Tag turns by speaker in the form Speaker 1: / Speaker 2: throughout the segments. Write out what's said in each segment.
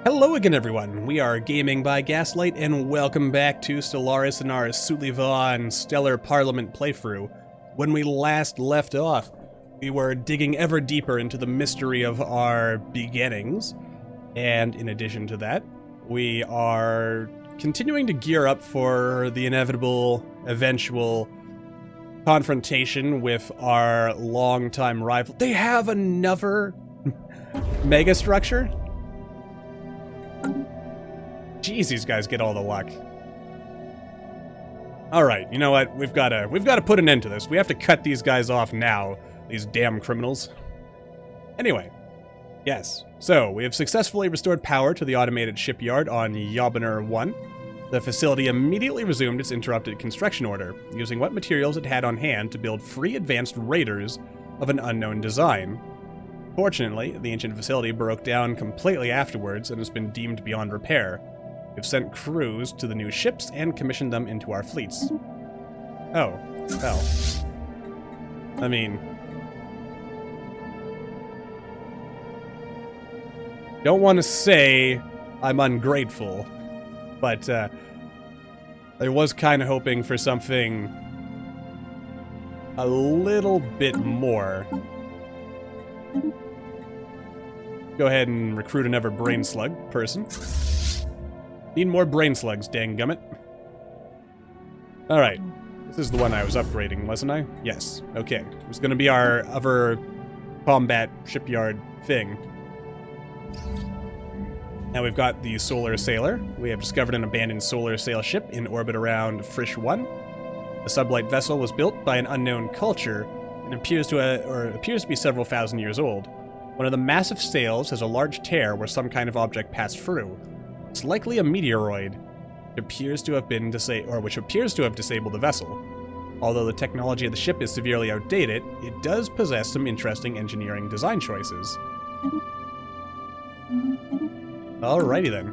Speaker 1: Hello again, everyone. We are Gaming by Gaslight, and welcome back to Stellaris and our Sulivan Stellar Parliament playthrough. When we last left off, we were digging ever deeper into the mystery of our beginnings, and in addition to that, we are continuing to gear up for the inevitable, eventual confrontation with our longtime rival. They have another mega structure? Jeez, these guys get all the luck. Alright, you know what? We've gotta put an end to this. We have to cut these guys off now. These damn criminals. Anyway. Yes. So, we have successfully restored power to the automated shipyard on Yobiner 1. The facility immediately resumed its interrupted construction order, using what materials it had on hand to build 3 advanced raiders of an unknown design. Fortunately, the ancient facility broke down completely afterwards and has been deemed beyond repair. We've sent crews to the new ships and commissioned them into our fleets. Oh, well. I mean... don't want to say I'm ungrateful, but I was kind of hoping for something a little bit more. Go ahead and recruit another brain slug person. Need more brain slugs, danggummit. Alright. This is the one I was upgrading, wasn't I? Yes. Okay. It was gonna be our other combat shipyard thing. Now we've got the Solar Sailor. We have discovered an abandoned solar sail ship in orbit around Frisch 1. The sublight vessel was built by an unknown culture and appears to be several thousand years old. One of the massive sails has a large tear where some kind of object passed through. It's likely a meteoroid, which appears to have disabled the vessel. Although the technology of the ship is severely outdated, it does possess some interesting engineering design choices. Alrighty then.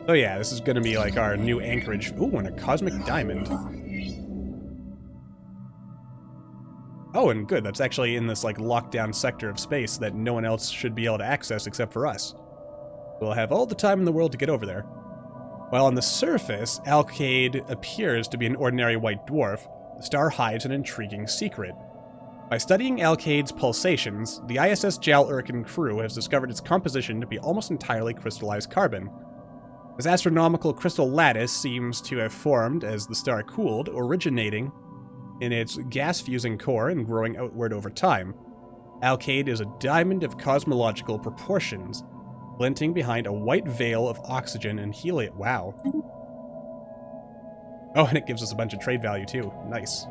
Speaker 1: So yeah, this is gonna be like our new anchorage. Ooh, and a cosmic diamond. Oh, and good, that's actually in this like lockdown sector of space that no one else should be able to access except for us. We'll have all the time in the world to get over there. While on the surface, Alkaid appears to be an ordinary white dwarf, the star hides an intriguing secret. By studying Alkaid's pulsations, the ISS Jal-Urkin crew has discovered its composition to be almost entirely crystallized carbon. This astronomical crystal lattice seems to have formed as the star cooled, originating in its gas-fusing core and growing outward over time. Alkaid is a diamond of cosmological proportions, glinting behind a white veil of oxygen and helium. Wow. Oh, and it gives us a bunch of trade value, too. Nice.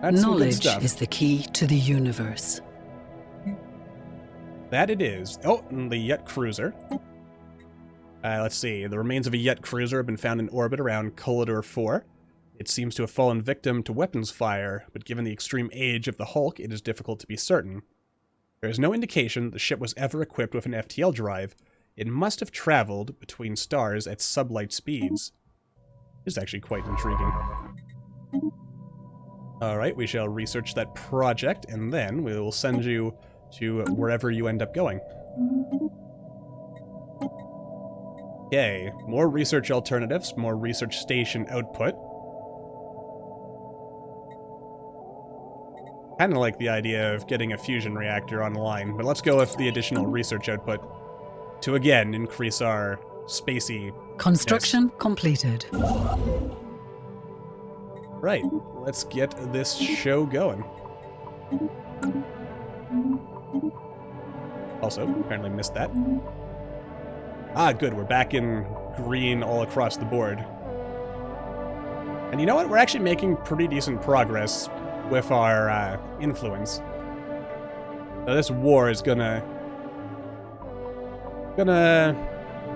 Speaker 1: That's some good stuff.
Speaker 2: Knowledge is the key to the universe.
Speaker 1: That it is. Oh, and the Yet Cruiser. Let's see. The remains of a Yet Cruiser have been found in orbit around Collidor 4. It seems to have fallen victim to weapons fire, but given the extreme age of the Hulk, it is difficult to be certain. There is no indication the ship was ever equipped with an FTL drive. It must have traveled between stars at sublight speeds. This is actually quite intriguing. Alright, we shall research that project, and then we will send you to wherever you end up going. Okay, more research alternatives, more research station output. Kind of like the idea of getting a fusion reactor online, but let's go with the additional research output to again increase our spacey...
Speaker 2: Construction completed.
Speaker 1: Right, let's get this show going. Also, apparently missed that. Ah, good, we're back in green all across the board. And you know what? We're actually making pretty decent progress with our influence. So this war is gonna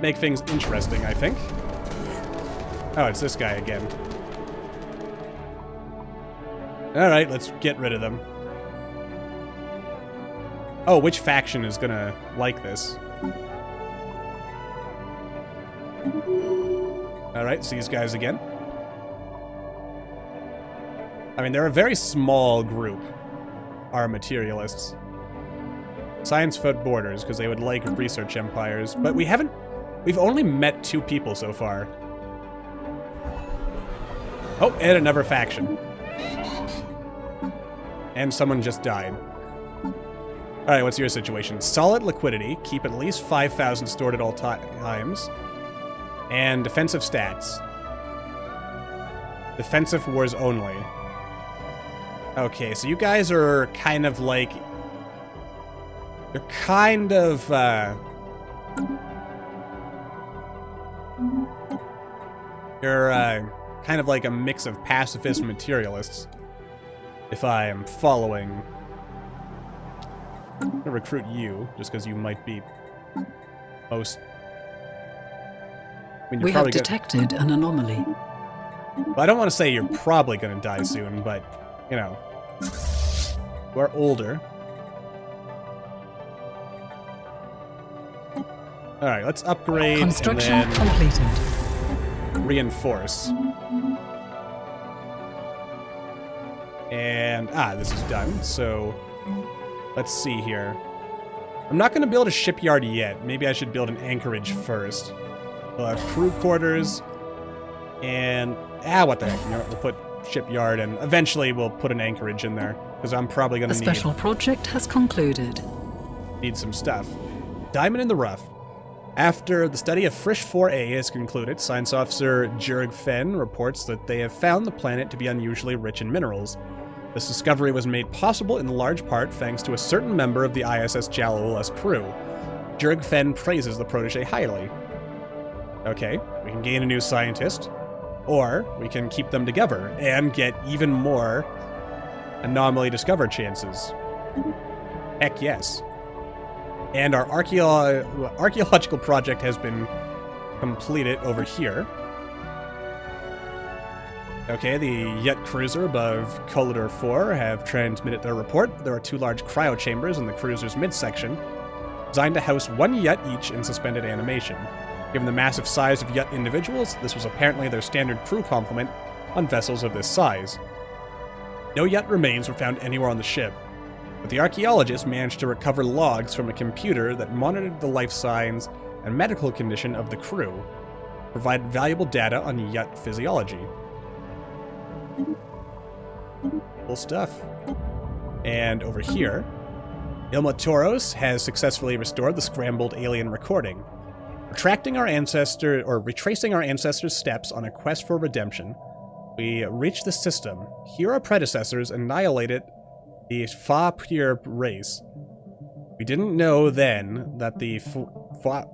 Speaker 1: make things interesting, I think. Oh, it's this guy again. Alright, let's get rid of them. Oh, which faction is gonna like this? Alright, it's these guys again. I mean, they're a very small group, our materialists. Science foot borders, because they would like research empires. But we've only met 2 people so far. Oh, and another faction. And someone just died. Alright, what's your situation? Solid liquidity. Keep at least 5,000 stored at all times. And defensive stats. Defensive wars only. Okay, so you guys are kind of like... You're kind of, You're, kind of like a mix of pacifist materialists. If I am following... I'm gonna recruit you, just because you might be most... I mean,
Speaker 2: We have detected an anomaly.
Speaker 1: Well, I don't want to say you're probably gonna die soon, but, you know... You are older. Alright, let's upgrade
Speaker 2: Construction
Speaker 1: and then
Speaker 2: completed.
Speaker 1: Reinforce. And, this is done, so let's see here. I'm not going to build a shipyard yet. Maybe I should build an anchorage first. We'll have crew quarters, and, what the heck, you know, we'll put shipyard, and eventually we'll put an anchorage in there, because I'm probably going to
Speaker 2: The special project has concluded.
Speaker 1: Need some stuff. Diamond in the rough. After the study of Frisch 4A is concluded, Science Officer Jurg Fenn reports that they have found the planet to be unusually rich in minerals. This discovery was made possible in large part thanks to a certain member of the ISS Jalol's crew. Jurg Fenn praises the protege highly. Okay, we can gain a new scientist, or we can keep them together and get even more anomaly discover chances. Heck yes. And our archaeological project has been completed over here. Okay, the Yet cruiser above Collidor 4 have transmitted their report. There are 2 large cryo chambers in the cruiser's midsection, designed to house 1 Yet each in suspended animation. Given the massive size of Yet individuals, this was apparently their standard crew complement on vessels of this size. No Yet remains were found anywhere on the ship, but the archaeologists managed to recover logs from a computer that monitored the life signs and medical condition of the crew, provided valuable data on Yet physiology. Cool stuff. And over here, Ilma Toros has successfully restored the scrambled alien recording. Retracing our ancestors' steps on a quest for redemption, we reached the system. Here our predecessors annihilated the Fa-Pur race. We didn't know then that the Fa-Pur,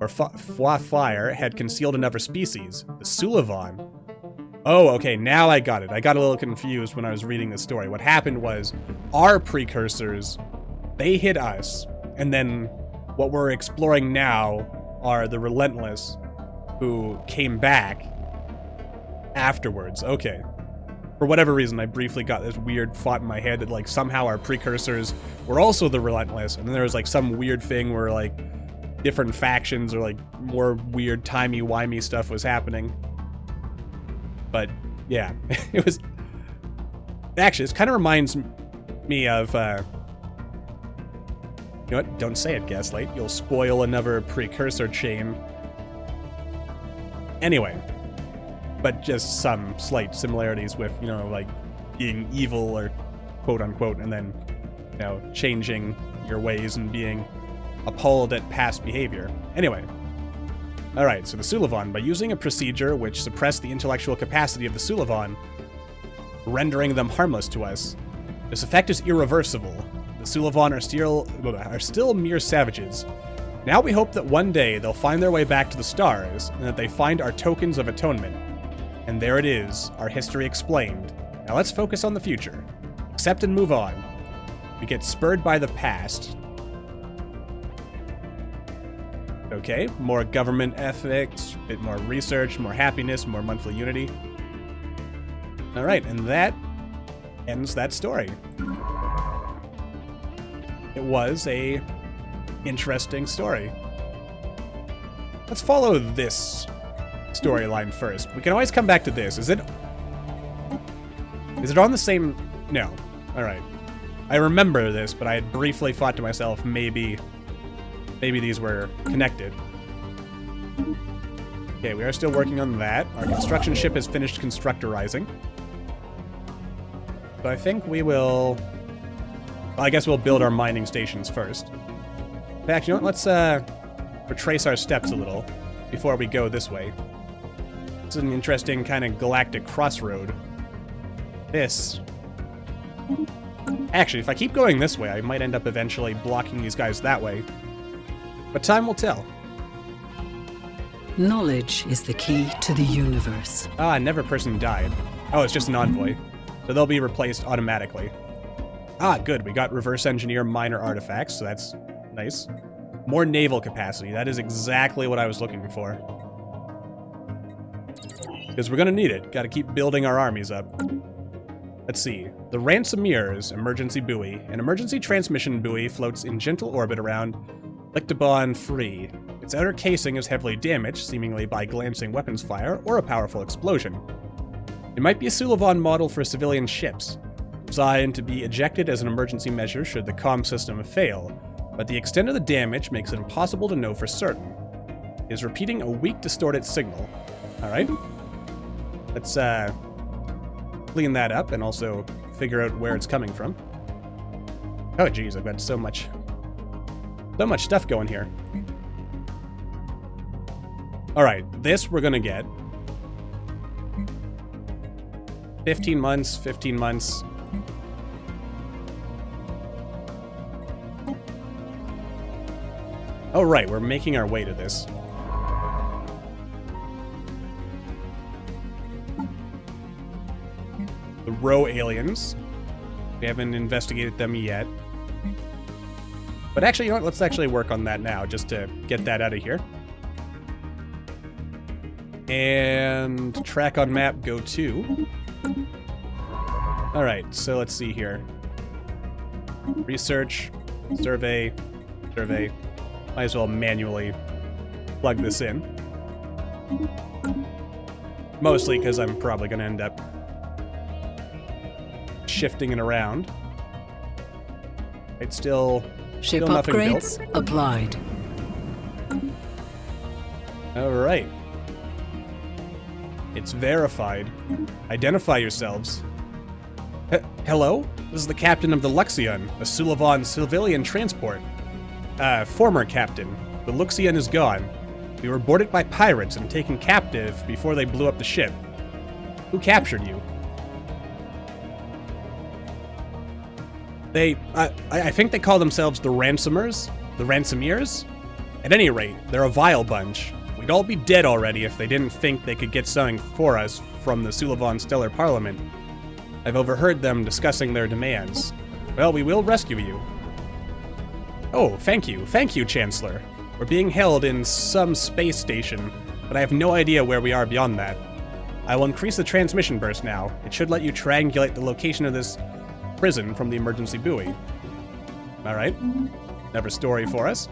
Speaker 1: or Fa-Fire, had concealed another species, the Sulivan. Oh, okay, now I got it. I got a little confused when I was reading this story. What happened was, our precursors, they hit us, and then what we're exploring now are the Relentless, who came back afterwards. Okay. For whatever reason, I briefly got this weird thought in my head that, like, somehow our precursors were also the Relentless, and then there was, like, some weird thing where, like, different factions or, like, more weird timey-wimey stuff was happening. But, yeah, it was... Actually, this kind of reminds me of, You know what? Don't say it, Gaslight. You'll spoil another precursor chain. Anyway. But just some slight similarities with, you know, like, being evil or quote-unquote, and then, you know, changing your ways and being appalled at past behavior. Anyway. Alright, so the Sulivan, by using a procedure which suppressed the intellectual capacity of the Sulivan, rendering them harmless to us, this effect is irreversible. The Sulivan are still mere savages. Now we hope that one day they'll find their way back to the stars, and that they find our tokens of atonement. And there it is, our history explained. Now let's focus on the future. Accept and move on. We get spurred by the past. Okay, more government ethics, a bit more research, more happiness, more monthly unity. Alright, and that ends that story. It was a interesting story. Let's follow this storyline first. We can always come back to this. Is it on the same... No. Alright. I remember this, but I had briefly thought to myself, maybe these were connected. Okay, we are still working on that. Our construction ship has finished constructorizing. So I think we will... Well, I guess we'll build our mining stations first. In fact, you know what? Let's retrace our steps a little before we go this way. This is an interesting kind of galactic crossroad. This... Actually, if I keep going this way, I might end up eventually blocking these guys that way. But time will tell.
Speaker 2: Knowledge is the key to the universe.
Speaker 1: Ah, never person died. Oh, it's just an envoy. So they'll be replaced automatically. Ah, good. We got reverse engineer minor artifacts, so that's nice. More naval capacity. That is exactly what I was looking for. Because we're going to need it. Got to keep building our armies up. Let's see. The Ransomier's emergency buoy. An emergency transmission buoy floats in gentle orbit around Lictabon 3. Its outer casing is heavily damaged, seemingly by glancing weapons fire or a powerful explosion. It might be a Sulivan model for civilian ships, designed to be ejected as an emergency measure should the comm system fail, but the extent of the damage makes it impossible to know for certain. It is repeating a weak, distorted signal. Alright. Let's, clean that up and also figure out where it's coming from. Oh, geez, I've got so much stuff going here. Alright, this we're gonna get. 15 months, 15 months. Oh, right, we're making our way to this. The Row aliens. We haven't investigated them yet. But actually, you know what? Let's actually work on that now, just to get that out of here. And track on map, go to. Alright, so let's see here. Research, survey, survey. Might as well manually plug this in. Mostly because I'm probably going to end up shifting it around. It's still
Speaker 2: Ship
Speaker 1: nothing
Speaker 2: upgrades
Speaker 1: built.
Speaker 2: applied.
Speaker 1: Alright. It's verified. Identify yourselves. Hello? This is the captain of the Luxion, a Sulivan civilian transport. Former captain. The Luxion is gone. We were boarded by pirates and taken captive before they blew up the ship. Who captured you? I think they call themselves the Ransomers? The Ransomeers? At any rate, they're a vile bunch. We'd all be dead already if they didn't think they could get something for us from the Sulivan Stellar Parliament. I've overheard them discussing their demands. Well, we will rescue you. Oh, thank you, Chancellor. We're being held in some space station, but I have no idea where we are beyond that. I will increase the transmission burst now. It should let you triangulate the location of this prison from the emergency buoy. Alright. Another story for us.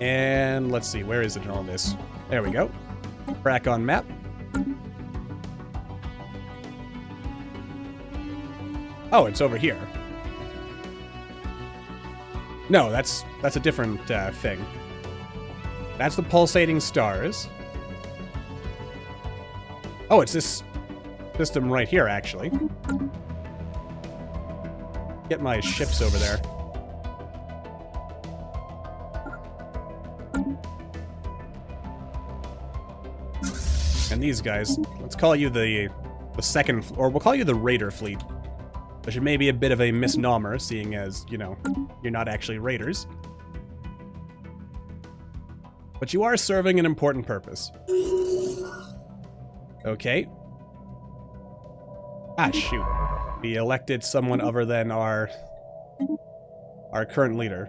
Speaker 1: And let's see, where is it in all this? There we go. Crack on map. Oh, it's over here. No, that's a different thing. That's the pulsating stars. Oh, it's this system right here, actually. Get my ships over there. And these guys, let's call you the second, or we'll call you the Raider fleet. Which may be a bit of a misnomer, seeing as, you know, you're not actually raiders. But you are serving an important purpose. Okay. Ah, shoot. We elected someone other than our current leader.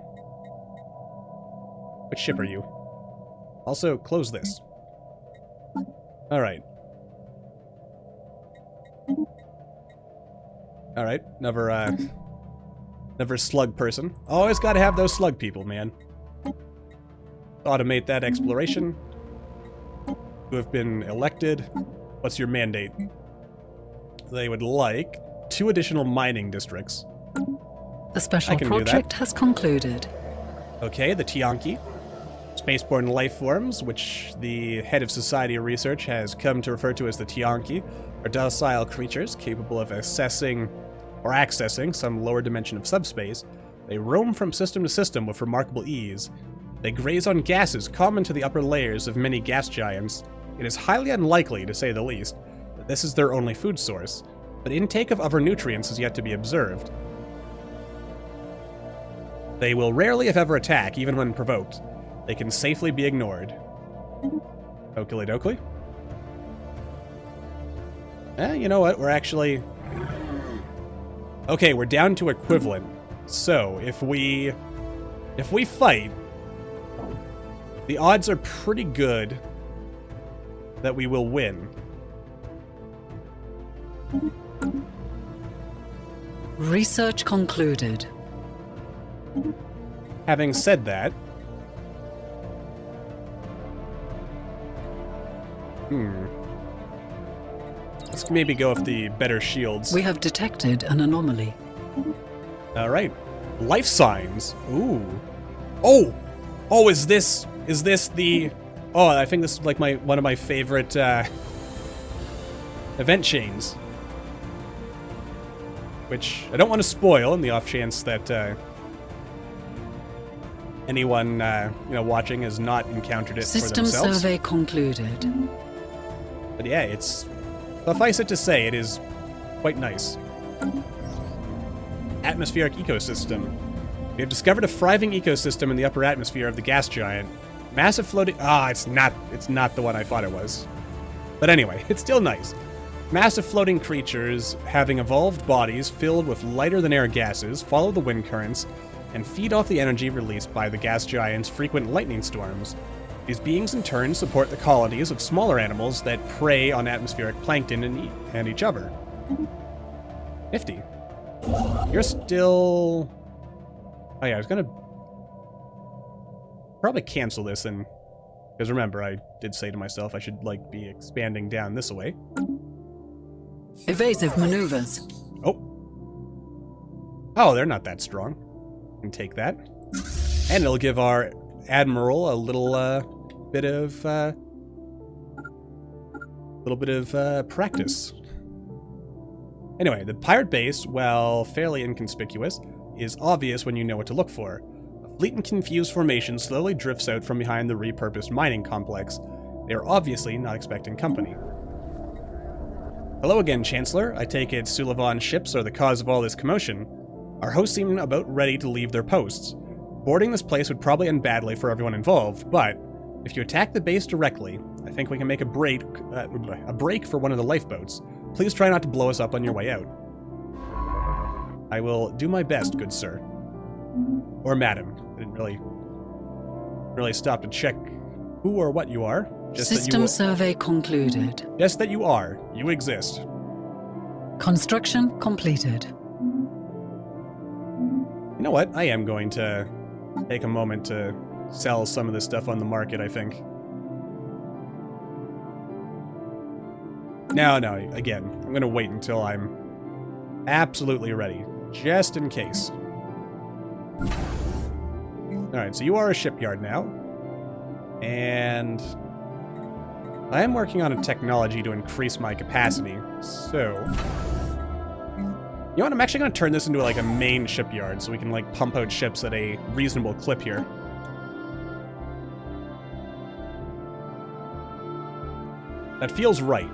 Speaker 1: Which ship are you? Also, close this. Alright. Alright, another slug person. Always gotta have those slug people, man. Automate that exploration. You have been elected. What's your mandate? They would like 2 additional mining districts.
Speaker 2: The special project has concluded.
Speaker 1: Okay, the Tianki. Spaceborne life forms, which the head of Society of Research has come to refer to as the Tianki, are docile creatures capable of accessing some lower dimension of subspace. They roam from system to system with remarkable ease. They graze on gases common to the upper layers of many gas giants. It is highly unlikely, to say the least, that this is their only food source, but intake of other nutrients is yet to be observed. They will rarely, if ever, attack, even when provoked. They can safely be ignored. Oakley dokley. You know what? We're actually... Okay, we're down to equivalent. So, if we fight, the odds are pretty good that we will win.
Speaker 2: Research concluded.
Speaker 1: Having said that, let's maybe go with the better shields.
Speaker 2: We have detected an anomaly.
Speaker 1: Alright. Life signs. Ooh. Oh! Oh, is this the... Oh, I think this is like one of my favorite event chains. Which I don't want to spoil in the off chance that anyone watching has not encountered it for themselves.
Speaker 2: System survey concluded.
Speaker 1: But yeah, it's... Suffice it to say, it is quite nice. Atmospheric ecosystem. We have discovered a thriving ecosystem in the upper atmosphere of the gas giant. Massive floating... it's not the one I thought it was. But anyway, it's still nice. Massive floating creatures having evolved bodies filled with lighter-than-air gases follow the wind currents and feed off the energy released by the gas giant's frequent lightning storms. These beings in turn support the colonies of smaller animals that prey on atmospheric plankton and each other. Nifty. You're still... Oh yeah, I was gonna probably cancel this and... Because remember, I did say to myself I should, be expanding down this way.
Speaker 2: Evasive maneuvers.
Speaker 1: Oh, they're not that strong. We can take that. And it'll give our admiral a little bit of practice. Anyway, the pirate base, while fairly inconspicuous, is obvious when you know what to look for. A fleet and confused formation slowly drifts out from behind the repurposed mining complex. They are obviously not expecting company. Hello again, Chancellor. I take it Sulivan ships are the cause of all this commotion. Our hosts seem about ready to leave their posts. Boarding this place would probably end badly for everyone involved, but if you attack the base directly, I think we can make a break for one of the lifeboats. Please try not to blow us up on your way out. I will do my best, good sir. Or madam. I didn't really stop to check who or what you are.
Speaker 2: System survey concluded.
Speaker 1: Just that you are. You exist.
Speaker 2: Construction completed.
Speaker 1: You know what? I am going to take a moment to sell some of this stuff on the market, I think. No, again, I'm going to wait until I'm absolutely ready, just in case. Alright, so you are a shipyard now. And I am working on a technology to increase my capacity, so... You know what, I'm actually going to turn this into a main shipyard so we can pump out ships at a reasonable clip here. That feels right.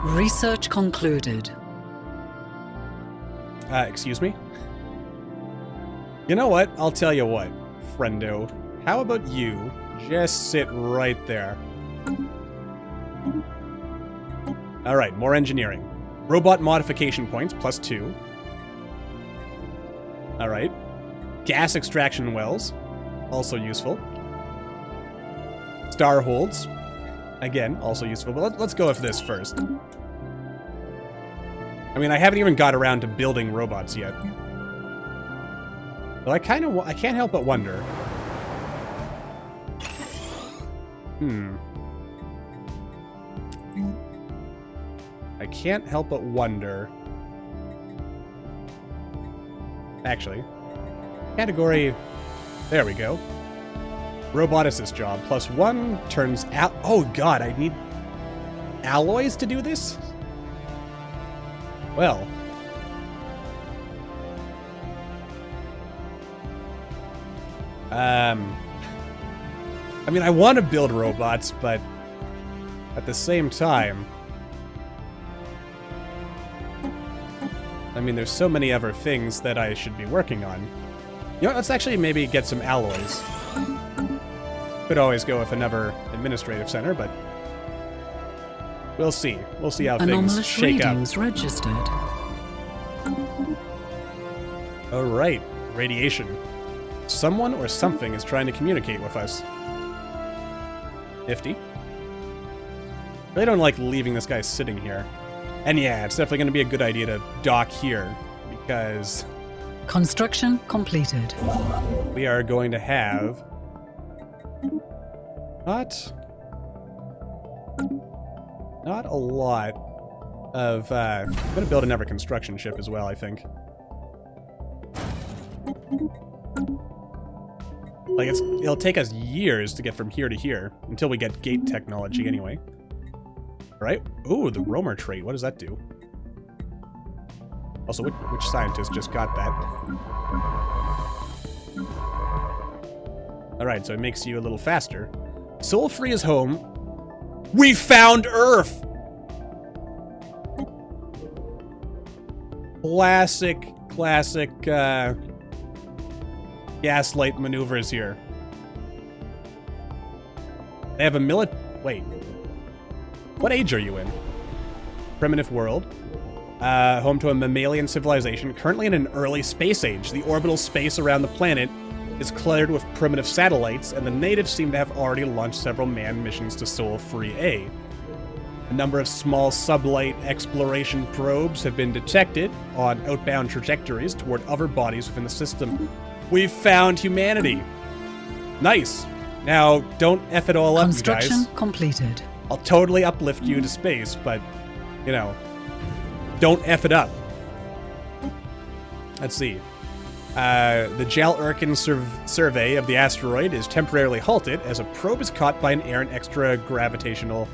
Speaker 2: Research concluded.
Speaker 1: Excuse me? You know what? I'll tell you what, friendo. How about you just sit right there? Alright, more engineering. Robot modification points, +2. Alright. Gas extraction wells, also useful. Star holds, again, also useful. But let's go with this first. I mean, I haven't even got around to building robots yet. But I can't help but wonder. I I can't help but wonder... Actually, category... There we go. Roboticist job. +1 turns out... Oh god, I need alloys to do this? Well... I mean, I want to build robots, but at the same time... I mean, there's so many other things that I should be working on. You know what, let's actually maybe get some alloys. Could always go with another administrative center, but... We'll see. We'll see how things shake up.
Speaker 2: Anomalous readings registered.
Speaker 1: Alright, radiation. Someone or something is trying to communicate with us. Nifty. Really don't like leaving this guy sitting here. And yeah, it's definitely going to be a good idea to dock here, because...
Speaker 2: Construction completed.
Speaker 1: We are going to have... Not a lot of... I'm going to build another construction ship as well, I think. Like, it'll take us years to get from here to here, until we get gate technology anyway. Right? Ooh, the roamer trait. What does that do? Also, which scientist just got that? Alright, so it makes you a little faster. Soul Free is home. We found Earth! Classic, gaslight maneuvers here. They have a Wait. What age are you in? Primitive world. Home to a mammalian civilization, currently in an early space age. The orbital space around the planet is cluttered with primitive satellites, and the natives seem to have already launched several manned missions to Sol 3A. A number of small sublight exploration probes have been detected on outbound trajectories toward other bodies within the system. We've found humanity! Nice! Now, don't F it all up, you guys.
Speaker 2: Construction completed.
Speaker 1: I'll totally uplift you to space, but, you know, don't F it up. Let's see. The Jal-Urkin survey of the asteroid is temporarily halted as a probe is caught by an errant gravitational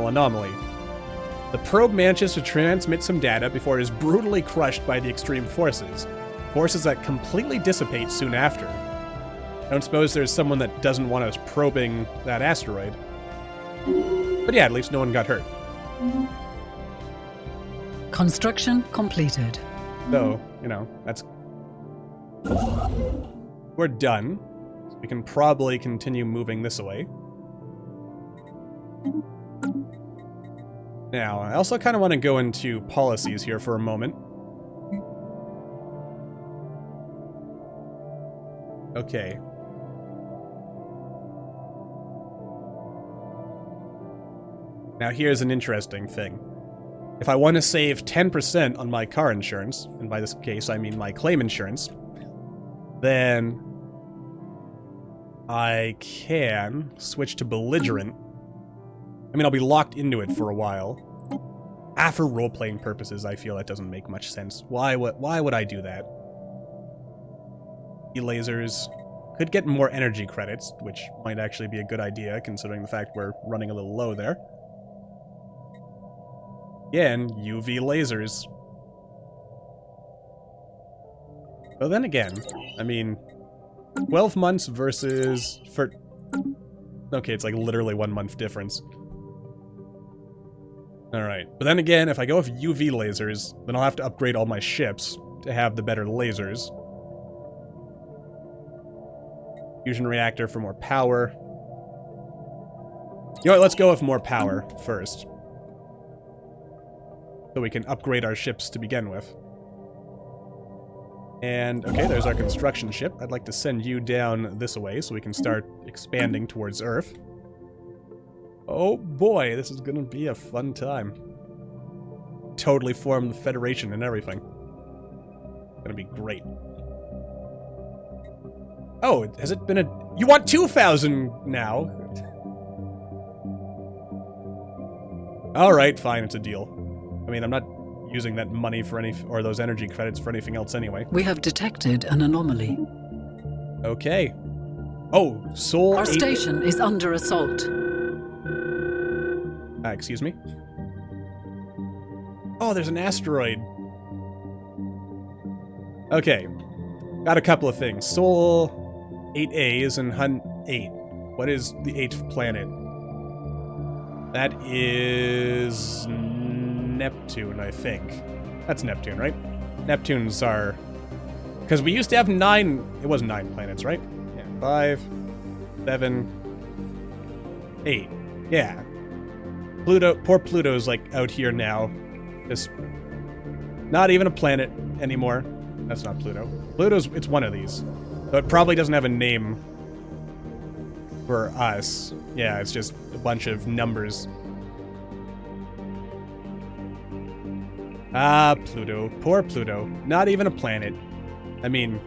Speaker 1: anomaly. The probe manages to transmit some data before it is brutally crushed by the extreme forces that completely dissipate soon after. I don't suppose there's someone that doesn't want us probing that asteroid. But yeah, at least no one got hurt.
Speaker 2: Construction completed.
Speaker 1: So, you know, that's... We're done. So we can probably continue moving this away. Now, I also kind of want to go into policies here for a moment. Okay. Now here's an interesting thing. If I want to save 10% on my car insurance, and by this case I mean my claim insurance, then I can switch to belligerent. I mean, I'll be locked into it for a while. For role-playing purposes, I feel that doesn't make much sense. Why would I do that? E-lasers could get more energy credits, which might actually be a good idea, considering the fact we're running a little low there. Again, UV lasers. But then again, I mean, 12 months versus... Okay, it's like literally 1 month difference. Alright, but then again, if I go with UV lasers, then I'll have to upgrade all my ships to have the better lasers. Fusion reactor for more power. You know what, let's go with more power first. So we can upgrade our ships to begin with. And, okay, there's our construction ship. I'd like to send you down this way so we can start expanding towards Earth. Oh boy, this is gonna be a fun time. Totally form the Federation and everything. Gonna be great. Oh, has it been a... You want 2,000 now? Alright, fine, it's a deal. I mean, I'm not using that money for or those energy credits for anything else anyway.
Speaker 2: We have detected an anomaly.
Speaker 1: Okay. Oh, Sol
Speaker 2: Our
Speaker 1: 8...
Speaker 2: station is under assault.
Speaker 1: excuse me? Oh, there's an asteroid. Okay. Got a couple of things. Sol 8A is in Hun 8. What is the 8th planet? That is Neptune, I think. That's Neptune, right? Neptunes are... Because we used to have 9... It was 9 planets, right? Yeah. 5, 7, 8. Yeah. Pluto... Poor Pluto's, like, out here now. Just... Not even a planet anymore. That's not Pluto. Pluto's... It's one of these. So it probably doesn't have a name for us. Yeah, it's just a bunch of numbers. Ah, Pluto. Poor Pluto. Not even a planet. I mean,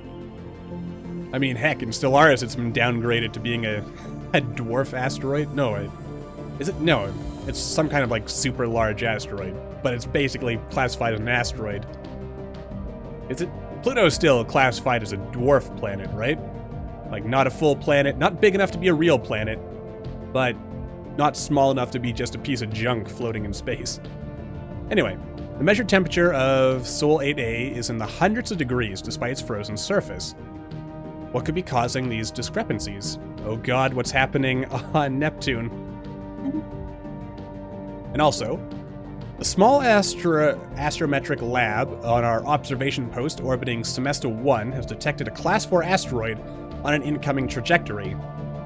Speaker 1: heck, in Stellaris it's been downgraded to being a dwarf asteroid? No, is it? No, it's some kind of, like, super large asteroid. But it's basically classified as an asteroid. Is it? Pluto's still classified as a dwarf planet, right? Like, not a full planet, not big enough to be a real planet, but not small enough to be just a piece of junk floating in space. Anyway, the measured temperature of Sol 8A is in the hundreds of degrees despite its frozen surface. What could be causing these discrepancies? Oh god, what's happening on Neptune? And also, the small astrometric lab on our observation post orbiting Semester 1 has detected a Class 4 asteroid on an incoming trajectory.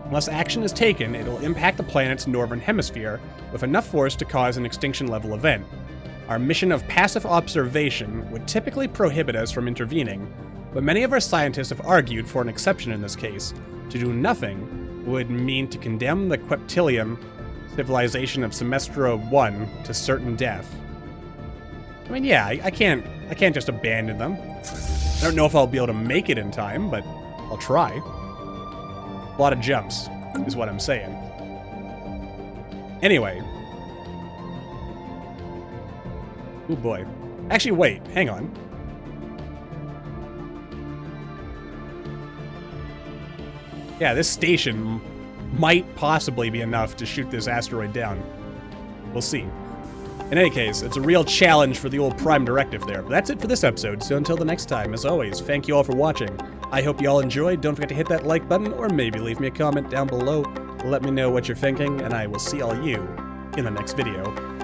Speaker 1: Unless action is taken, it will impact the planet's northern hemisphere with enough force to cause an extinction-level event. Our mission of passive observation would typically prohibit us from intervening, but many of our scientists have argued for an exception in this case. To do nothing would mean to condemn the Queptilium civilization of Semester 1 to certain death. I mean, yeah, I can't just abandon them. I don't know if I'll be able to make it in time, but I'll try. A lot of jumps, is what I'm saying. Anyway. Oh boy. Actually, wait, hang on. Yeah, this station might possibly be enough to shoot this asteroid down. We'll see. In any case, it's a real challenge for the old Prime Directive there. But that's it for this episode, so until the next time, as always, thank you all for watching. I hope you all enjoyed. Don't forget to hit that like button, or maybe leave me a comment down below. Let me know what you're thinking, and I will see all you in the next video.